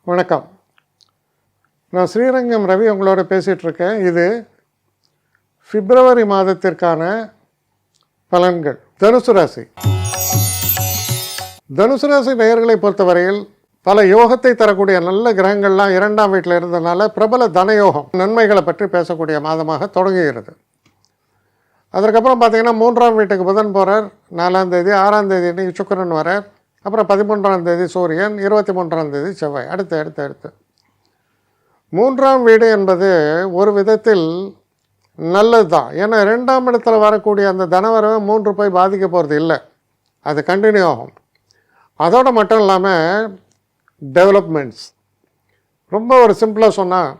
வணக்கம். நான் ஸ்ரீரங்கம் ரவி உங்களோட பேசிகிட்ருக்கேன். இது பிப்ரவரி மாதத்திற்கான பலன்கள். தனுசு ராசி நேயர்களை பொறுத்தவரையில் பல யோகத்தை தரக்கூடிய நல்ல கிரகங்கள்லாம் 2ஆம் வீட்டில் இருந்ததுனால பிரபல தனயோகம் நன்மைகளை பற்றி பேசக்கூடிய மாதமாக தொடங்குகிறது. அதற்கப்புறம் பார்த்திங்கன்னா 3ஆம் வீட்டுக்கு புதன் போகிறார். 4ஆம் தேதி 6ஆம் தேதி இன்றைக்கி சுக்கிரன் வரார். அப்புறம் 13ஆம் தேதி சூரியன், 23ஆம் தேதி செவ்வாய். அடுத்து 3ஆம் வீடு என்பது ஒரு விதத்தில் நல்லது தான். ஏன்னா 2ஆம் இடத்துல வரக்கூடிய அந்த தனவரவை 3 போய் பாதிக்க போகிறது இல்லை, அது கண்டினியூ ஆகும். அதோடு மட்டும் இல்லாமல் டெவலப்மெண்ட்ஸ் ரொம்ப ஒரு சிம்பிளாக சொன்னால்,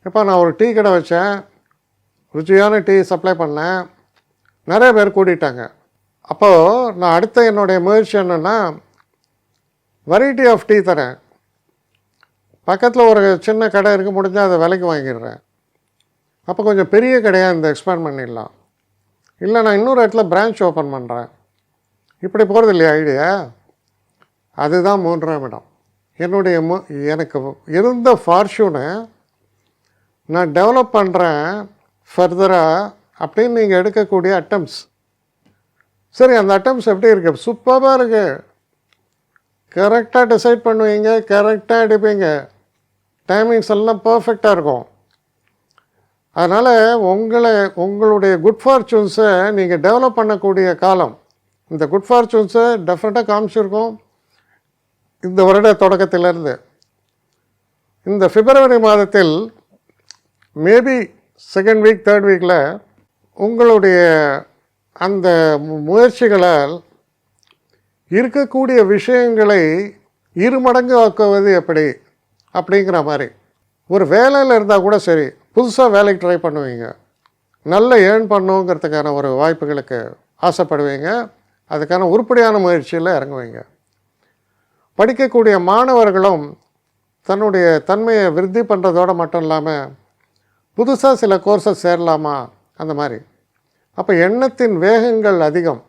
இப்போ நான் ஒரு டீ கடை வச்சேன், ருச்சியான டீ சப்ளை பண்ணேன், நிறைய பேர் கூட்டிட்டாங்க. அப்போது நான் அடுத்த என்னுடைய முயற்சி என்னென்னா, வெரைட்டி ஆஃப் டீ தரேன். பக்கத்தில் ஒரு சின்ன கடை இருக்குது, முடிஞ்சால் அதை விலைக்கு வாங்கிடுறேன். அப்போ கொஞ்சம் பெரிய கடையாக இந்த எக்ஸ்பேண்ட் பண்ணிடலாம். இல்லை நான் இன்னொரு இடத்துல பிரான்ச் ஓப்பன் பண்ணுறேன். இப்படி போகிறது இல்லையா ஐடியா? அதுதான் 3ஆம் இடம். என்னுடைய எனக்கு இருந்த ஃபார்ச்சூனை நான் டெவலப் பண்ணுறேன் ஃபர்தராக அப்படின்னு நீங்கள் எடுக்கக்கூடிய அட்டம்ஸ். சரி, அந்த அட்டம்ஸ் எப்படி இருக்குது? சூப்பராக இருக்குது. கரெக்டாக டிசைட் பண்ணுவீங்க, கரெக்டாக எடுப்பீங்க, டைமிங்ஸ் எல்லாம் பர்ஃபெக்டாக இருக்கும். அதனால் உங்களுடைய குட் ஃபார்ச்சூன்ஸை நீங்கள் டெவலப் பண்ணக்கூடிய காலம். இந்த குட் ஃபார்ச்சூன்ஸை டெஃபினட்டாக காமிச்சிருக்கோம் இந்த வருட தொடக்கத்திலேருந்து. இந்த பிப்ரவரி மாதத்தில் மேபி 2nd வீக் 3rd வீக்கில் உங்களுடைய அந்த முயற்சிகளால் இருக்கக்கூடிய விஷயங்களை 2 மடங்கு ஆக்குவது எப்படி அப்படிங்கிற மாதிரி. ஒரு வேலையில் இருந்தால் கூட சரி, புதுசாக வேலைக்கு ட்ரை பண்ணுவீங்க, நல்ல ஏர்ன் பண்ணுங்கிறதுக்கான ஒரு வாய்ப்புகளுக்கு ஆசைப்படுவீங்க, அதுக்கான உருப்படியான முயற்சியில் இறங்குவீங்க. படிக்கக்கூடிய மாணவர்களும் தன்னுடைய தன்மையை விருத்தி பண்ணுறதோடு மட்டும் இல்லாமல் புதுசாக சில கோர்ஸஸ் சேரலாமா அந்த மாதிரி. அப்போ எண்ணத்தின் வேகங்கள் அதிகம்.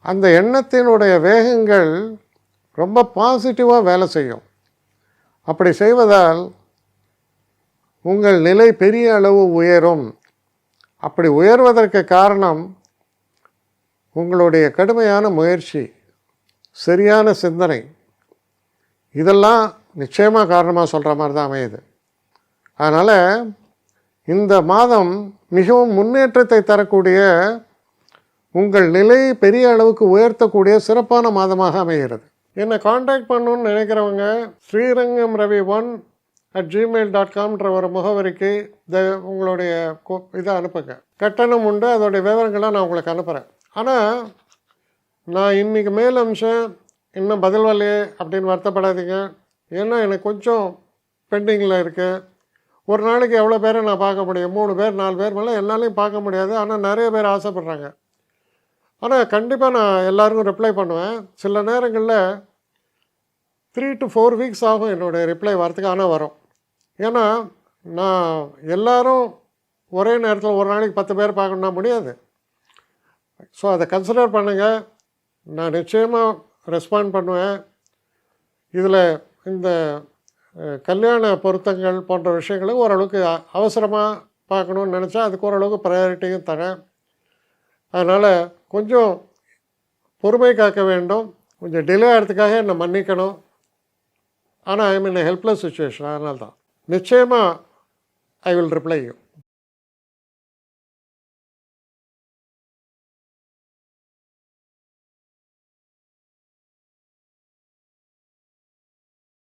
அந்த எண்ணத்தினுடைய வேகங்கள் ரொம்ப பாசிட்டிவாக வேலை செய்யும். அப்படி செய்வதால் உங்கள் நிலை பெரிய அளவு உயரும். அப்படி உயர்வதற்கு காரணம் உங்களுடைய கடுமையான முயற்சி, சரியான சிந்தனை, இதெல்லாம் நிச்சயமாக காரணமாக சொல்கிற மாதிரி தான் அமையுது. அதனால் இந்த மாதம் மிகவும் முன்னேற்றத்தை தரக்கூடிய, உங்கள் நிலையை பெரிய அளவுக்கு உயர்த்தக்கூடிய சிறப்பான மாதமாக அமைகிறது. என்னை காண்டாக்ட் பண்ணணுன்னு நினைக்கிறவங்க srirangam1@gmail.com ஒரு முகவரிக்கு உங்களுடைய இதை அனுப்புங்க. கட்டணம் உண்டு, அதோடைய விவரங்களை நான் உங்களுக்கு அனுப்புகிறேன். ஆனால் நான் இன்றைக்கி மேல் அம்சம் இன்னும் பதில் வரலையே அப்படின்னு வருத்தப்படாதீங்க. ஏன்னா எனக்கு கொஞ்சம் பெண்டிங்கில் இருக்குது. ஒரு நாளைக்கு எவ்வளோ பேரை நான் பார்க்க முடியும்? 3 பேர் 4 பேர் மேலே என்னாலையும் பார்க்க முடியாது. ஆனால் நிறைய பேர் ஆசைப்பட்றாங்க. ஆனால் கண்டிப்பாக நான் எல்லாருக்கும் ரிப்ளை பண்ணுவேன். சில நேரங்களில் 3 to 4 வீக்ஸ் ஆகும் என்னுடைய ரிப்ளை வரத்துக்கு. ஆனால் வரும். ஏன்னா நான் எல்லோரும் ஒரே நேரத்தில் ஒரு நாளைக்கு 10 பேர் பார்க்கணுன்னா முடியாது. ஸோ அதை கன்சிடர் பண்ணுங்கள். நான் நிச்சயமாக ரெஸ்பாண்ட் பண்ணுவேன். இதில் இந்த கல்யாண பொருத்தங்கள் போன்ற விஷயங்களை ஓரளவுக்கு அவசரமாக பார்க்கணுன்னு நினச்சா அதுக்கு ஓரளவுக்கு ப்ரையாரிட்டியும் தரேன். அதனால் கொஞ்சம் பொறுமை காக்க வேண்டும். கொஞ்சம் டிலே ஆகிறதுக்காக என்னை மன்னிக்கணும். ஆனால் ஐ மீன் ஹெல்ப்லெஸ் சுச்சுவேஷன். அதனால தான் நிச்சயமாக ஐ வில் ரிப்ளை யூ.